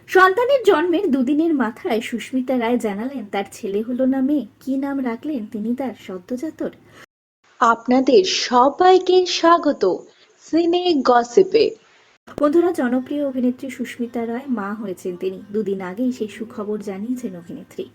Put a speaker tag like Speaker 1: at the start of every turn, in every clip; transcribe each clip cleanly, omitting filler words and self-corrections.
Speaker 1: সন্তানের জন্মের দুদিনের মাথায় সুস্মিতা রায় জানালেন তার ছেলে হলো না মেয়ে, কি নাম রাখলেন তিনি তার সদ্যোজাতর।
Speaker 2: আপনাদের সবাইকে স্বাগত সিনে গসিপে।
Speaker 1: বন্ধুরা, জনপ্রিয় অভিনেত্রী সুস্মিতা রায় মা হয়েছেন তিনি। দুদিন আগেই সেই সুখবর জানিয়েছেন অভিনেত্রী।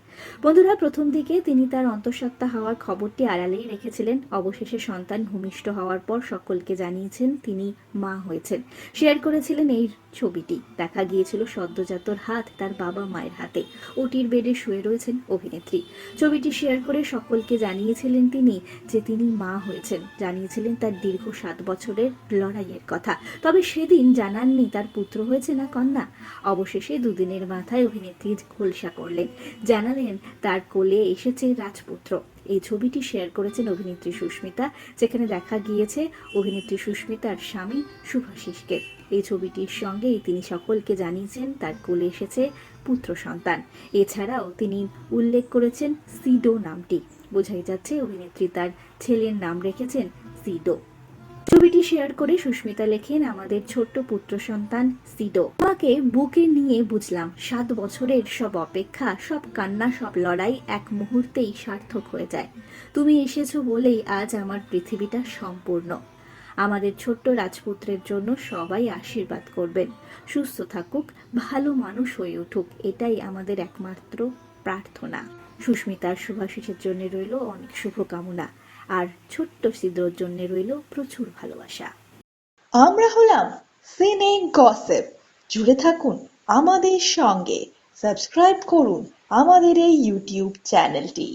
Speaker 1: বন্ধুরা, প্রথম দিকে তিনি তার অন্তঃসত্ত্বা হওয়ার খবরটি আড়ালেই রেখেছিলেন। অবশেষে সন্তান ভূমিষ্ঠ হওয়ার পর সকলকে জানিয়েছেন তিনি মা হয়েছেন। শেয়ার করেছিলেন এই ছবিটি। দেখা গিয়েছিল সদ্যোজাতর হাত তার বাবা মায়ের হাতে। ওটির বেডে শুয়ে রয়েছেন অভিনেত্রী। ছবিটি শেয়ার করে সকলকে জানিয়েছিলেন তিনি যে তিনি মা হয়েছেন। জানিয়েছিলেন তার দীর্ঘ 7 বছরের লড়াইয়ের কথা। তবে সেদিন জানাননি তার পুত্র হয়েছে না কন্যা। অবশেষে দুদিনের মাথায় অভিনেত্রী খোলসা করলেন, জানালেন তার কোলে এসেছে রাজপুত্র। এই ছবিটি শেয়ার করেছেন অভিনেত্রী সুস্মিতা, যেখানে দেখা গিয়েছে অভিনেত্রী সুস্মিতার স্বামী শুভাশিসকে। এই ছবিটির সঙ্গেই তিনি সকলকে জানিয়েছেন তার কোলে এসেছে পুত্র সন্তান। এছাড়াও তিনি উল্লেখ করেছেন সিডো নামটি। বোঝাই যাচ্ছে অভিনেত্রী তার ছেলের নাম রেখেছেন সিডো। ছবিটি শেয়ার করে সুস্মিতা লেখেন, আমাদের ছোট্ট পুত্র সন্তান সিডো। তোমাকে বুকে নিয়ে বুঝলাম 7 বছরের সব অপেক্ষা, সব কান্না, সব লড়াই এক মুহূর্তেই সার্থক হয়ে যায়। তুমি এসেছো বলেই আজ আমার পৃথিবীটা সম্পূর্ণ। আমাদের ছোট্ট রাজপুত্রের জন্য সবাই আশীর্বাদ করবেন। সুস্থ থাকুক, ভালো মানুষ হয়ে উঠুক, এটাই আমাদের একমাত্র প্রার্থনা। সুস্মিতার শুভাশিসের জন্য রইল অনেক শুভকামনা, আর ছোট্ট সিদ্রর জন্য রইল প্রচুর ভালোবাসা।
Speaker 2: আমরা হলাম সিনে গসিপ। জুড়ে থাকুন আমাদের সঙ্গে, সাবস্ক্রাইব করুন আমাদের এই ইউটিউব চ্যানেলটি।